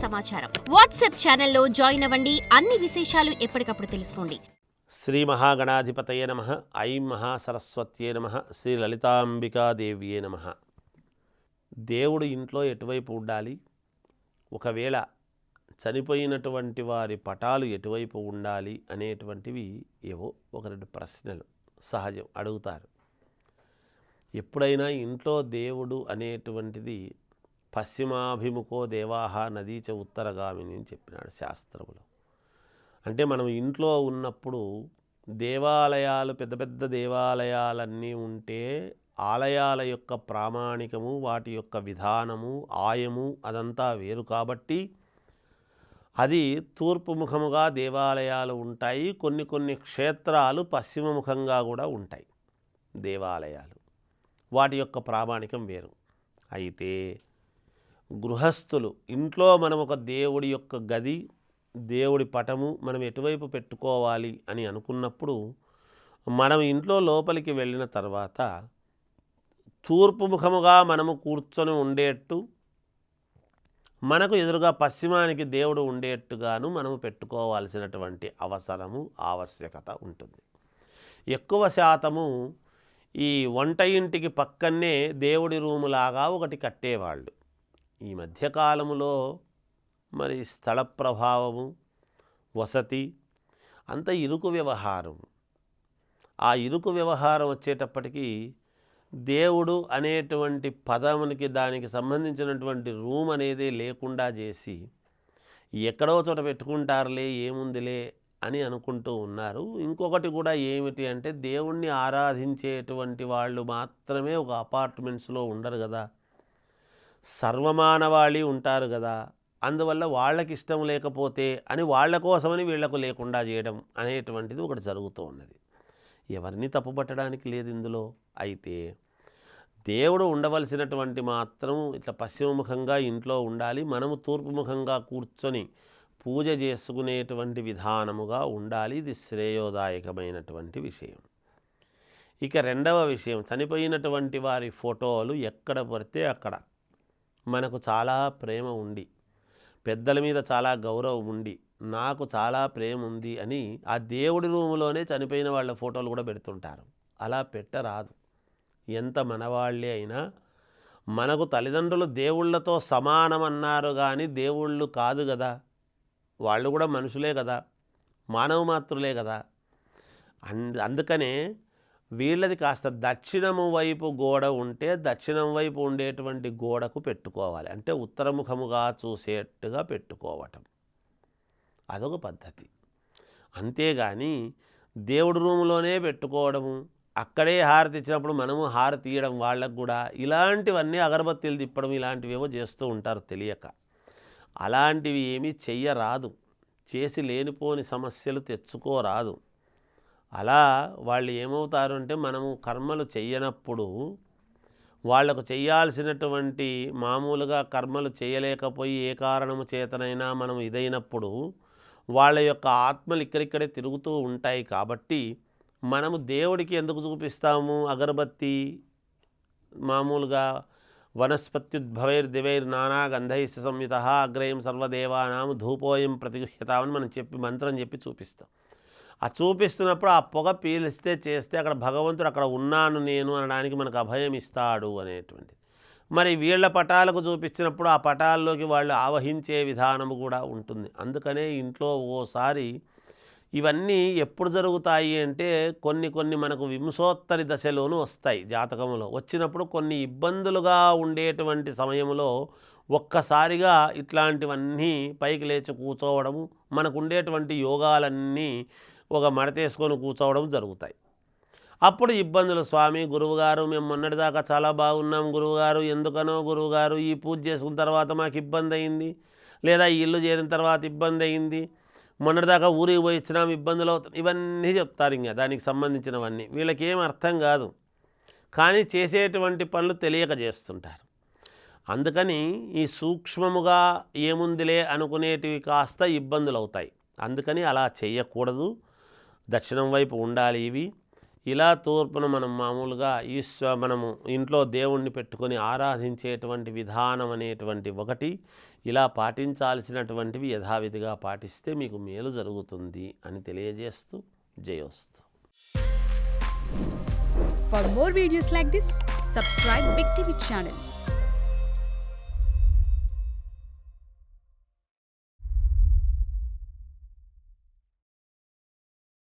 సమాచారం వాట్సాప్ ఛానల్లో జాయిన్ అవ్వండి. అన్ని విశేషాలు ఎప్పటికప్పుడు తెలుసుకోండి. శ్రీ మహాగణాధిపతయే నమః. ఐం మహాసరస్వత్యే నమః. శ్రీ లలితాంబికాదేవ్యే నమః. దేవుడు ఇంట్లో ఎటువైపు ఉండాలి, ఒకవేళ చనిపోయినటువంటి వారి పటాలు ఎటువైపు ఉండాలి అనేటువంటివి ఏవో ఒక రెండు ప్రశ్నలు సహజం అడుగుతారు. ఎప్పుడైనా ఇంట్లో దేవుడు అనేటువంటిది పశ్చిమాభిముఖో దేవాహ నదీచ ఉత్తరగామిని అని చెప్పినాడు శాస్త్రములో. అంటే మనం ఇంట్లో ఉన్నప్పుడు దేవాలయాలు, పెద్ద పెద్ద దేవాలయాలన్నీ ఉంటే ఆలయాల యొక్క ప్రామాణికము, వాటి యొక్క విధానము, ఆయము అదంతా వేరు. కాబట్టి అది తూర్పు ముఖముగా దేవాలయాలు ఉంటాయి. కొన్ని కొన్ని క్షేత్రాలు పశ్చిమ ముఖంగా కూడా ఉంటాయి దేవాలయాలు. వాటి యొక్క ప్రామాణికం వేరు. అయితే గృహస్థులు ఇంట్లో మనం ఒక దేవుడి యొక్క గది, దేవుడి పటము మనం ఎటువైపు పెట్టుకోవాలి అని అనుకున్నప్పుడు మనం ఇంట్లో లోపలికి వెళ్ళిన తర్వాత తూర్పు ముఖముగా మనము కూర్చొని ఉండేట్టు, మనకు ఎదురుగా పశ్చిమానికి దేవుడు ఉండేట్టుగాను మనము పెట్టుకోవాల్సినటువంటి అవసరము, ఆవశ్యకత ఉంటుంది. ఎక్కువ శాతము ఈ వంట ఇంటికి పక్కనే దేవుడి రూములాగా ఒకటి కట్టేవాళ్ళు. ఈ మధ్యకాలములో మరి స్థల ప్రభావము, వసతి అంత ఇరుకు వ్యవహారం. ఆ ఇరుకు వ్యవహారం వచ్చేటప్పటికీ దేవుడు అనేటువంటి పదమునికి దానికి సంబంధించినటువంటి రూమ్ అనేది లేకుండా చేసి ఎక్కడో చోట పెట్టుకుంటారులే, ఏముందిలే అని అనుకుంటూ ఉన్నారు. ఇంకొకటి కూడా ఏమిటి అంటే దేవుణ్ణి ఆరాధించేటువంటి వాళ్ళు మాత్రమే ఒక అపార్ట్మెంట్స్లో ఉండరు కదా, సర్వమానవాళి ఉంటారు కదా. అందువల్ల వాళ్ళకి ఇష్టం లేకపోతే అని వాళ్ళ కోసమని వీళ్లకు లేకుండా చేయడం అనేటువంటిది ఒకటి జరుగుతూ ఉన్నది. ఎవరిని తప్పుపట్టడానికి లేదు ఇందులో. అయితే దేవుడు ఉండవలసినటువంటి మాత్రం ఇట్లా పశ్చిమముఖంగా ఇంట్లో ఉండాలి. మనము తూర్పుముఖంగా కూర్చొని పూజ చేసుకునేటువంటి విధానముగా ఉండాలి. ఇది శ్రేయోదాయకమైనటువంటి విషయం. ఇక రెండవ విషయం, చనిపోయినటువంటి వారి ఫోటోలు ఎక్కడ పడితే అక్కడ మనకు చాలా ప్రేమ ఉండి, పెద్దల మీద చాలా గౌరవం ఉండి, నాకు చాలా ప్రేమ ఉంది అని ఆ దేవుడి రూములోనే చనిపోయిన వాళ్ళ ఫోటోలు కూడా పెడుతుంటారు. అలా పెట్టరాదు. ఎంత మనవాళ్ళే అయినా మనకు తల్లిదండ్రులు దేవుళ్ళతో సమానమన్నారు కానీ దేవుళ్ళు కాదు కదా, వాళ్ళు కూడా మనుషులే కదా, మానవ మాత్రులే కదా. అందుకనే వీళ్ళది కాస్త దక్షిణము వైపు గోడ ఉంటే దక్షిణం వైపు ఉండేటువంటి గోడకు పెట్టుకోవాలి. అంటే ఉత్తరముఖముగా చూసేట్టుగా పెట్టుకోవటం అదొక పద్ధతి. అంతేగాని దేవుడి రూములోనే పెట్టుకోవడము, అక్కడే హారతి ఇచ్చినప్పుడు మనము హారతి తీయడం, వాళ్ళకు కూడా ఇలాంటివన్నీ అగరబత్తీలు తిప్పడం ఇలాంటివేవో చేస్తూ ఉంటారు తెలియక. అలాంటివి ఏమీ చెయ్యరాదు. చేసి లేనిపోని సమస్యలు తెచ్చుకోరాదు. అలా వాళ్ళు ఏమవుతారు అంటే మనము కర్మలు చెయ్యనప్పుడు వాళ్లకు చేయాల్సినటువంటి మామూలుగా కర్మలు చేయలేకపోయి ఏ కారణము చేతనైనా మనం ఇదైనప్పుడు వాళ్ళ యొక్క ఆత్మలు ఇక్కడిక్కడే తిరుగుతూ ఉంటాయి. కాబట్టి మనము దేవుడికి ఎందుకు చూపిస్తాము అగరబత్తి? మామూలుగా వనస్పత్యుద్భవైర్దివైర్ నానా గంధైస్ సంయుత అగ్రయం సర్వదేవానాం ధూపోయం ప్రతిగృహ్యతామని మనం చెప్పి మంత్రం చెప్పి చూపిస్తాం. ఆ చూపిస్తున్నప్పుడు ఆ పొగ పీలిస్తే చేస్తే అక్కడ భగవంతుడు అక్కడ ఉన్నాను నేను అనడానికి మనకు అభయం ఇస్తాడు అనేటువంటిది. మరి వీళ్ళ పటాలకు చూపించినప్పుడు ఆ పటాల్లోకి వాళ్ళు ఆవహించే విధానము కూడా ఉంటుంది. అందుకనే ఇంట్లో ఓసారి ఇవన్నీ ఎప్పుడు జరుగుతాయి అంటే కొన్ని మనకు వింశోత్తరి దశలోనూ వస్తాయి జాతకంలో. వచ్చినప్పుడు కొన్ని ఇబ్బందులుగా ఉండేటువంటి సమయంలో ఒక్కసారిగా ఇట్లాంటివన్నీ పైకి లేచి కూర్చోవడము, మనకు ఉండేటువంటి యోగాలన్నీ ఒక మడతేసుకొని కూర్చోవడం జరుగుతాయి. అప్పుడు ఇబ్బందులు, స్వామి గురువుగారు మేము మొన్నటిదాకా చాలా బాగున్నాం గురువుగారు, ఎందుకనో గురువుగారు ఈ పూజ చేసుకున్న తర్వాత మాకు ఇబ్బంది అయింది, లేదా ఈ ఇల్లు చేరిన తర్వాత ఇబ్బంది అయింది, మొన్నటిదాకా ఊరికి పోయి ఇచ్చినాం ఇబ్బందులు అవుతాయి, ఇవన్నీ చెప్తారు. ఇంకా దానికి సంబంధించినవన్నీ వీళ్ళకి ఏం అర్థం కాదు, కానీ చేసేటువంటి పనులు తెలియక చేస్తుంటారు. అందుకని ఈ సూక్ష్మముగా ఏముందిలే అనుకునేటివి కాస్త ఇబ్బందులు అవుతాయి. అందుకని అలా చేయకూడదు. దక్షిణం వైపు ఉండాలి ఇవి. ఇలా తూర్పున మనం మామూలుగా మనము ఇంట్లో దేవుణ్ణి పెట్టుకొని ఆరాధించేటువంటి విధానం అనేటువంటి ఒకటి, ఇలా పాటించాల్సినటువంటివి యథావిధిగా పాటిస్తే మీకు మేలు జరుగుతుంది అని తెలియజేస్తూ జయోస్తు. For more videos like this, subscribe Big TV channel.